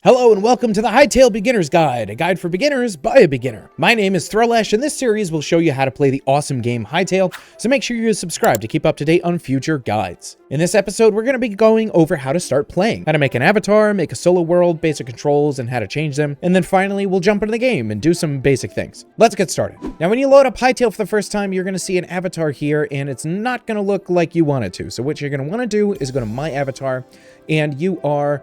Hello and welcome to the Hytale Beginner's Guide, a guide for beginners by a beginner. My name is Thrillesh, and this series will show you how to play the awesome game Hytale, so make sure you subscribe to keep up to date on future guides. In this episode, we're going to be going over how to start playing, how to make an avatar, make a solo world, basic controls, and how to change them, and then finally we'll jump into the game and do some basic things. Let's get started. Now when you load up Hytale for the first time, you're going to see an avatar here, and it's not going to look like you want it to. So what you're going to want to do is go to My Avatar, and you are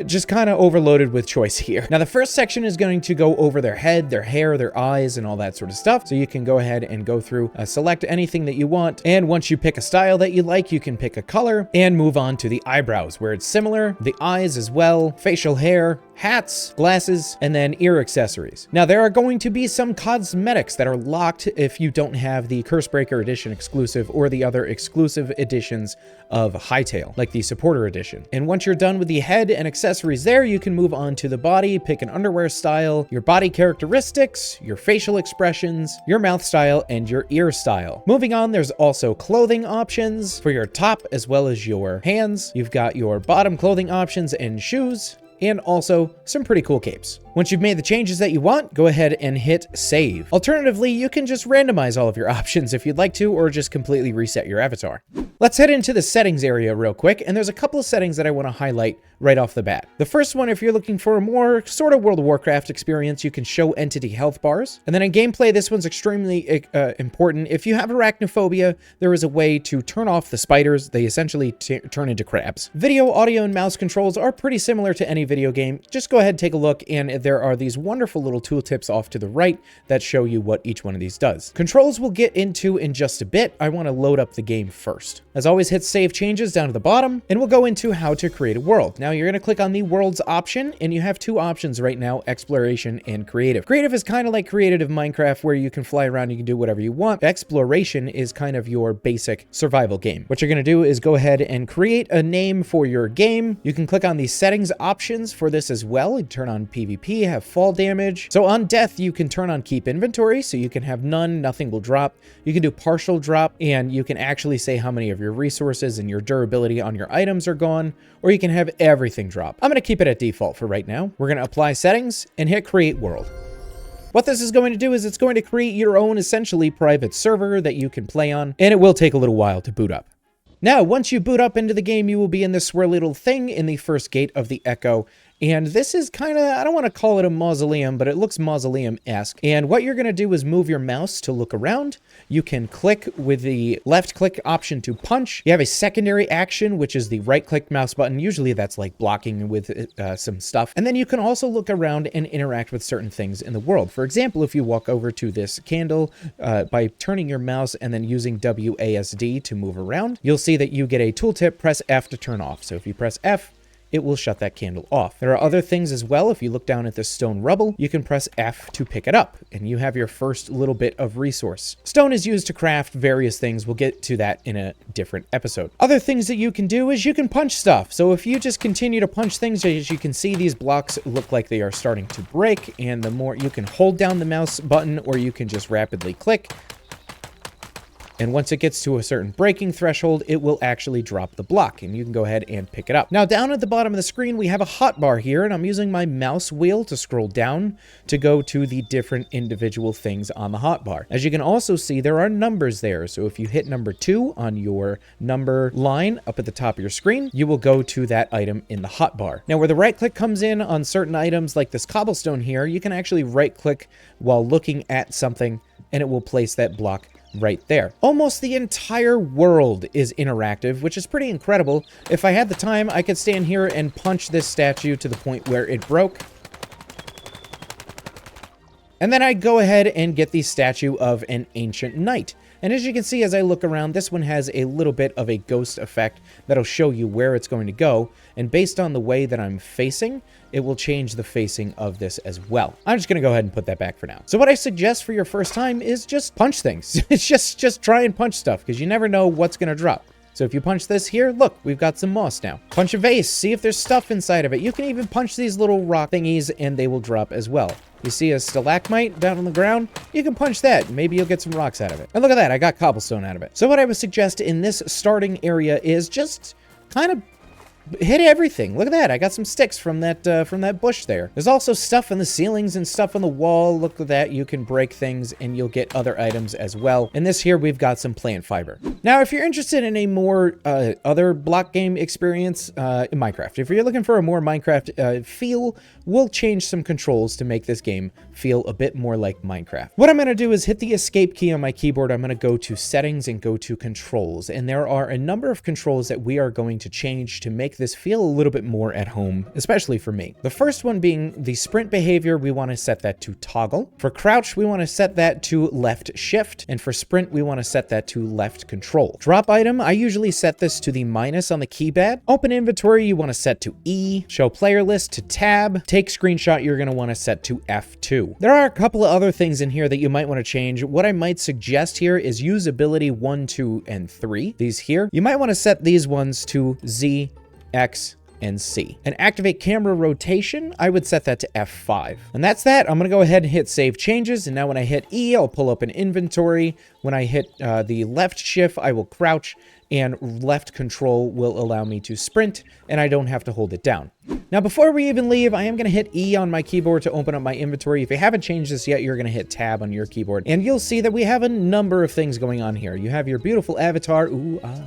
just kind of overloaded with choice here. Now the first section is going to go over their head, their hair, their eyes, and all that sort of stuff. So you can go ahead and go through, select anything that you want. And once you pick a style that you like, you can pick a color and move on to the eyebrows where it's similar, the eyes as well, facial hair, hats, glasses, and then ear accessories. Now there are going to be some cosmetics that are locked if you don't have the Cursebreaker Edition exclusive or the other exclusive editions of Hytale, like the Supporter Edition. And once you're done with the head and accessories there, you can move on to the body, pick an underwear style, your body characteristics, your facial expressions, your mouth style, and your ear style. Moving on, there's also clothing options for your top as well as your hands. You've got your bottom clothing options and shoes, and also some pretty cool capes. Once you've made the changes that you want, go ahead and hit save. Alternatively, you can just randomize all of your options if you'd like to, or just completely reset your avatar. Let's head into the settings area real quick, and there's a couple of settings that I want to highlight right off the bat. The first one, if you're looking for a more sort of World of Warcraft experience, you can show entity health bars. And then in gameplay, this one's extremely important. If you have arachnophobia, there is a way to turn off the spiders. They essentially turn into crabs. Video, audio, and mouse controls are pretty similar to any video game. Just go ahead and take a look, and there are these wonderful little tooltips off to the right that show you what each one of these does. Controls we'll get into in just a bit. I want to load up the game first. As always, hit save changes down to the bottom, and we'll go into how to create a world. Now you're going to click on the worlds option, and you have two options right now, exploration and creative. Creative is kind of like creative Minecraft, where you can fly around, you can do whatever you want. Exploration is kind of your basic survival game. What you're going to do is go ahead and create a name for your game. You can click on the settings options for this as well. You turn on PvP, have fall damage. So on death, you can turn on keep inventory, so you can have none, nothing will drop. You can do partial drop, and you can actually say how many of your resources and your durability on your items are gone, or you can have everything drop. I'm going to keep it at default for right now. We're going to apply settings and hit create world. What this is going to do is it's going to create your own essentially private server that you can play on, and it will take a little while to boot up. Now, once you boot up into the game, you will be in this swirly little thing in the first gate of the Echo. And this is kind of, I don't want to call it a mausoleum, but it looks mausoleum-esque. And what you're going to do is move your mouse to look around. You can click with the left click option to punch. You have a secondary action, which is the right click mouse button. Usually that's like blocking with some stuff. And then you can also look around and interact with certain things in the world. For example, if you walk over to this candle by turning your mouse and then using WASD to move around, you'll see that you get a tooltip, press F to turn off. So if you press F, it will shut that candle off. There are other things as well. If you look down at this stone rubble, you can press F to pick it up, and you have your first little bit of resource. Stone is used to craft various things. We'll get to that in a different episode. Other things that you can do is you can punch stuff. So if you just continue to punch things, as you can see, these blocks look like they are starting to break, and the more you can hold down the mouse button, or you can just rapidly click. And once it gets to a certain breaking threshold, it will actually drop the block, and you can go ahead and pick it up. Now, down at the bottom of the screen, we have a hotbar here, and I'm using my mouse wheel to scroll down to go to the different individual things on the hotbar. As you can also see, there are numbers there. So if you hit number 2 on your number line up at the top of your screen, you will go to that item in the hotbar. Now, where the right click comes in on certain items like this cobblestone here, you can actually right click while looking at something, and it will place that block right there. Almost the entire world is interactive, which is pretty incredible. If I had the time, I could stand here and punch this statue to the point where it broke. And then I'd go ahead and get the statue of an ancient knight. And as you can see, as I look around, this one has a little bit of a ghost effect that'll show you where it's going to go. And based on the way that I'm facing, it will change the facing of this as well. I'm just going to go ahead and put that back for now. So what I suggest for your first time is just punch things. It's just try and punch stuff, because you never know what's going to drop. So if you punch this here, look, we've got some moss now. Punch a vase, see if there's stuff inside of it. You can even punch these little rock thingies and they will drop as well. You see a stalagmite down on the ground? You can punch that. Maybe you'll get some rocks out of it. And look at that, I got cobblestone out of it. So what I would suggest in this starting area is just kind of hit everything. Look at that. I got some sticks from that bush there. There's also stuff in the ceilings and stuff on the wall. Look at that. You can break things and you'll get other items as well. In this here, we've got some plant fiber. Now, if you're interested in a more other block game experience in Minecraft, if you're looking for a more Minecraft feel, we'll change some controls to make this game feel a bit more like Minecraft. What I'm going to do is hit the escape key on my keyboard. I'm going to go to settings and go to controls. And there are a number of controls that we are going to change to make this feel a little bit more at home, especially for me. The first one being the sprint behavior, we want to set that to toggle. For crouch, we want to set that to left shift. And for sprint, we want to set that to left control. Drop item, I usually set this to the minus on the keypad. Open inventory, you want to set to E. Show player list to tab. Take screenshot, you're going to want to set to F2. There are a couple of other things in here that you might want to change. What I might suggest here is usability 1, 2, and 3. These here, you might want to set these ones to Z, X, and C. And activate camera rotation, I would set that to F5. And that's that. I'm going to go ahead and hit save changes. And now when I hit E, I'll pull up an inventory. When I hit the left shift, I will crouch, and left control will allow me to sprint, and I don't have to hold it down. Now, before we even leave, I am going to hit E on my keyboard to open up my inventory. If you haven't changed this yet, you're going to hit tab on your keyboard, and you'll see that we have a number of things going on here. You have your beautiful avatar.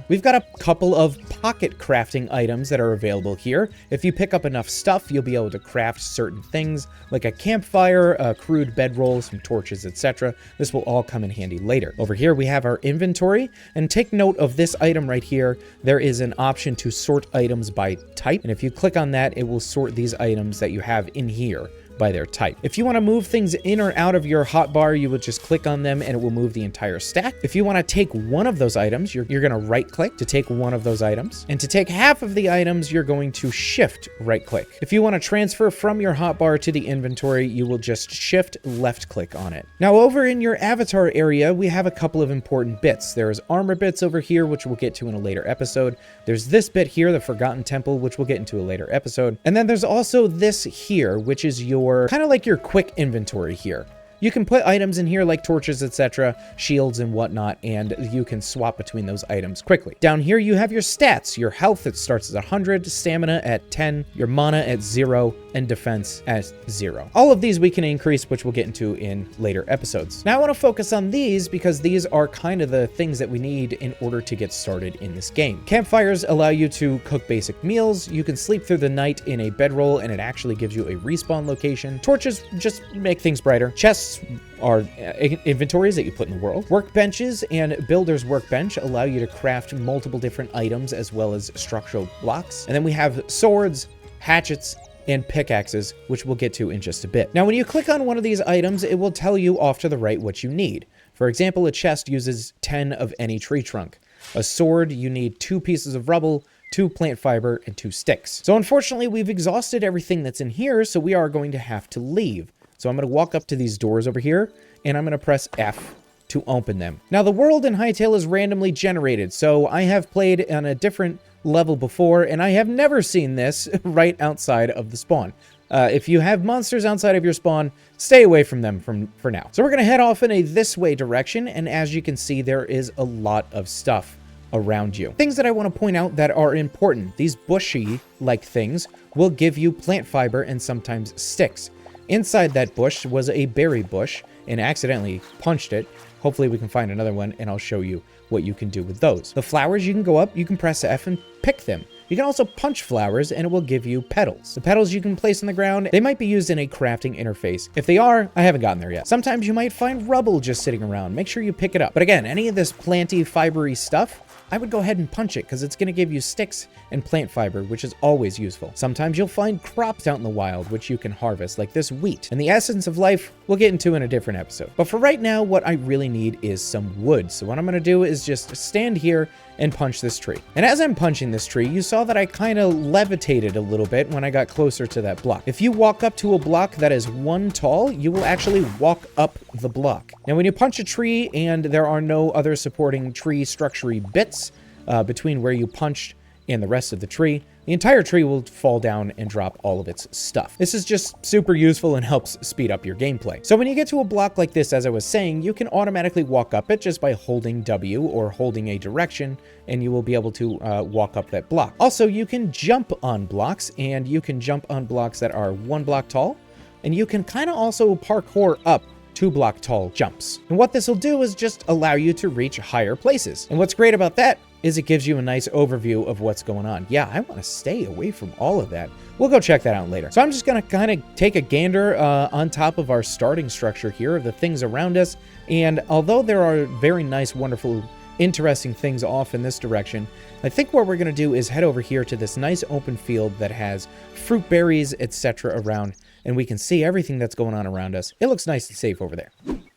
We've got a couple of pocket crafting items that are available here. If you pick up enough stuff, you'll be able to craft certain things, like a campfire, a crude bedroll, some torches, etc. This will all come in handy later. Over here, we have our inventory, and take note of this item right here. There is an option to sort items by type, and if you click on that, it will sort these items that you have in here by their type. If you want to move things in or out of your hotbar, you would just click on them and it will move the entire stack. If you want to take one of those items, you're going to right click to take one of those items. And to take half of the items, you're going to shift right click. If you want to transfer from your hotbar to the inventory, you will just shift left click on it. Now over in your avatar area, we have a couple of important bits. There's armor bits over here, which we'll get to in a later episode. There's this bit here, the Forgotten Temple, which we'll get into a later episode. And then there's also this here, which is your kind of like your quick inventory here. You can put items in here like torches, etc., shields and whatnot, and you can swap between those items quickly. Down here, you have your stats, your health that starts at 100, stamina at 10, your mana at 0, and defense at 0. All of these we can increase, which we'll get into in later episodes. Now I want to focus on these because these are kind of the things that we need in order to get started in this game. Campfires allow you to cook basic meals. You can sleep through the night in a bedroll, and it actually gives you a respawn location. Torches just make things brighter. Chests are inventories that you put in the world. Workbenches and builder's workbench allow you to craft multiple different items as well as structural blocks. And then we have swords, hatchets, and pickaxes, which we'll get to in just a bit. Now, when you click on one of these items, it will tell you off to the right what you need. For example, a chest uses 10 of any tree trunk. A sword, you need 2 pieces of rubble, 2 plant fiber, and 2 sticks. So unfortunately, we've exhausted everything that's in here, so we are going to have to leave. So I'm going to walk up to these doors over here, and I'm going to press F to open them. Now, the world in Hytale is randomly generated, so I have played on a different level before, and I have never seen this right outside of the spawn. If you have monsters outside of your spawn, stay away from them for now. So we're going to head off in a this way direction, and as you can see, there is a lot of stuff around you. Things that I want to point out that are important. These bushy-like things will give you plant fiber and sometimes sticks. Inside that bush was a berry bush, and accidentally punched it. Hopefully we can find another one, and I'll show you what you can do with those. The flowers, you can go up, you can press F and pick them. You can also punch flowers, and it will give you petals. The petals you can place on the ground. They might be used in a crafting interface. If they are, I haven't gotten there yet. Sometimes you might find rubble just sitting around. Make sure you pick it up. But again, any of this planty, fibery stuff, I would go ahead and punch it because it's going to give you sticks and plant fiber, which is always useful. Sometimes you'll find crops out in the wild, which you can harvest, like this wheat. And the essence of life, we'll get into in a different episode. But for right now, what I really need is some wood. So what I'm going to do is just stand here and punch this tree. And as I'm punching this tree, you saw that I kind of levitated a little bit when I got closer to that block. If you walk up to a block that is 1 tall, you will actually walk up the block. Now, when you punch a tree and there are no other supporting tree structure-y bits between where you punched and the rest of the tree, the entire tree will fall down and drop all of its stuff. This is just super useful and helps speed up your gameplay. So when you get to a block like this, as I was saying, you can automatically walk up it just by holding W or holding a direction, and you will be able to walk up that block. Also, you can jump on blocks, and you can jump on blocks that are 1 block tall, and you can kind of also parkour up 2 block tall jumps. And what this will do is just allow you to reach higher places. And what's great about that is it gives you a nice overview of what's going on. Yeah, I want to stay away from all of that. We'll go check that out later. So I'm just going to kind of take a gander on top of our starting structure here of the things around us. And although there are very nice, wonderful, interesting things off in this direction, I think what we're going to do is head over here to this nice open field that has fruit, berries, etc. around, and we can see everything that's going on around us. It looks nice and safe over there.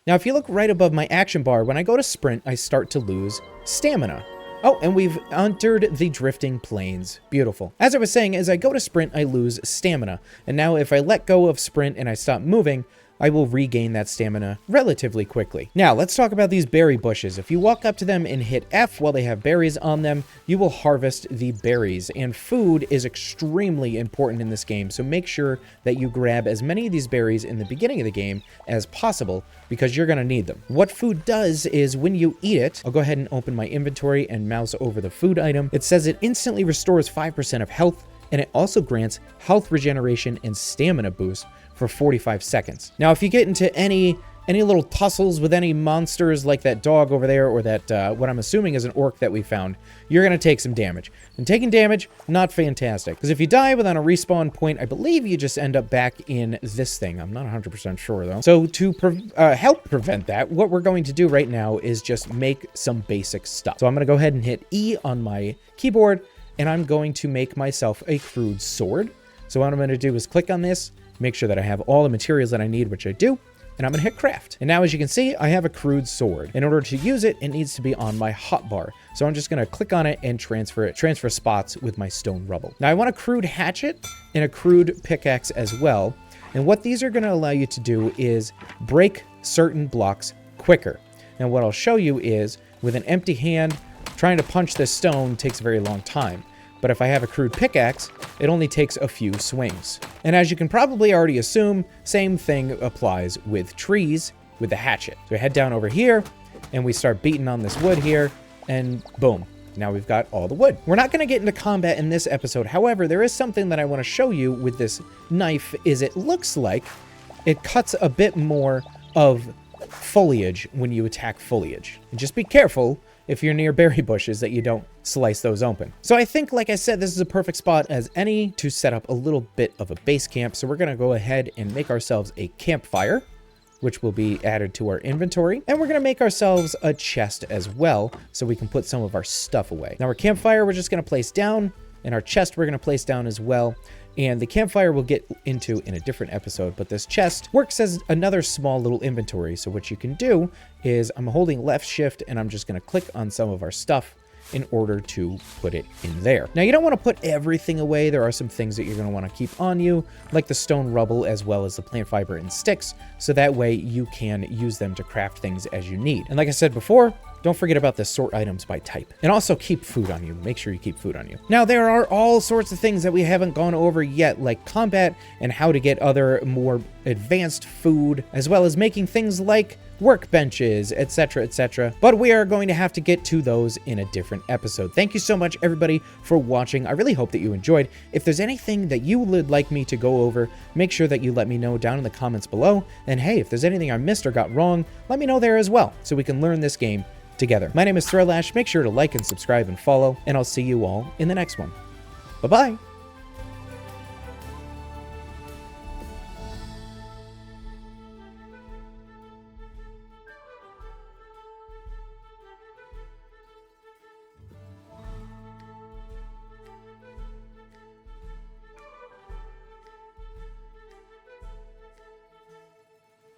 Now, if you look right above my action bar, when I go to sprint, I start to lose stamina. Oh, and we've entered the drifting plains. Beautiful. As I was saying, as I go to sprint, I lose stamina. And now if I let go of sprint and I stop moving, I will regain that stamina relatively quickly. Now, let's talk about these berry bushes. If you walk up to them and hit F while they have berries on them, you will harvest the berries. And food is extremely important in this game, so make sure that you grab as many of these berries in the beginning of the game as possible, because you're gonna need them. What food does is when you eat it, I'll go ahead and open my inventory and mouse over the food item. It says it instantly restores 5% of health, and it also grants health regeneration and stamina boost for 45 seconds. Now, if you get into any little tussles with any monsters like that dog over there, or that, what I'm assuming is an orc that we found, you're gonna take some damage. And taking damage, not fantastic. Because if you die without a respawn point, I believe you just end up back in this thing. I'm not 100% sure though. So to help prevent that, what we're going to do right now is just make some basic stuff. So I'm gonna go ahead and hit E on my keyboard, and I'm going to make myself a crude sword. So what I'm gonna do is click on this, make sure that I have all the materials that I need, which I do, and I'm gonna hit craft. And now, as you can see, I have a crude sword. In order to use it, it needs to be on my hotbar. So I'm just gonna click on it and transfer spots with my stone rubble. Now I want a crude hatchet and a crude pickaxe as well. And what these are gonna allow you to do is break certain blocks quicker. And what I'll show you is, with an empty hand, trying to punch this stone takes a very long time. But if I have a crude pickaxe, it only takes a few swings. And as you can probably already assume, same thing applies with trees with the hatchet. So we head down over here, and we start beating on this wood here, and boom, now we've got all the wood. We're not gonna get into combat in this episode. However, there is something that I wanna show you with this knife, is it looks like it cuts a bit more of foliage when you attack foliage. And just be careful if you're near berry bushes that you don't slice those open. So I think, like I said, this is a perfect spot as any to set up a little bit of a base camp. So we're gonna go ahead and make ourselves a campfire, which will be added to our inventory. And we're gonna make ourselves a chest as well, so we can put some of our stuff away. Now our campfire, we're just gonna place down, and our chest we're gonna place down as well. And the campfire we'll get into in a different episode, but this chest works as another small little inventory. So what you can do is, I'm holding left shift and I'm just gonna click on some of our stuff in order to put it in there. Now you don't wanna put everything away. There are some things that you're gonna wanna keep on you, like the stone rubble as well as the plant fiber and sticks, so that way you can use them to craft things as you need. And like I said before, don't forget about the sort items by type. And also keep food on you. Make sure you keep food on you. Now, there are all sorts of things that we haven't gone over yet, like combat and how to get other more advanced food, as well as making things like workbenches, etc., etc. But we are going to have to get to those in a different episode. Thank you so much, everybody, for watching. I really hope that you enjoyed. If there's anything that you would like me to go over, make sure that you let me know down in the comments below. And hey, if there's anything I missed or got wrong, let me know there as well, so we can learn this game together. My name is Throwlash. Make sure to like and subscribe and follow, and I'll see you all in the next one. Bye-bye.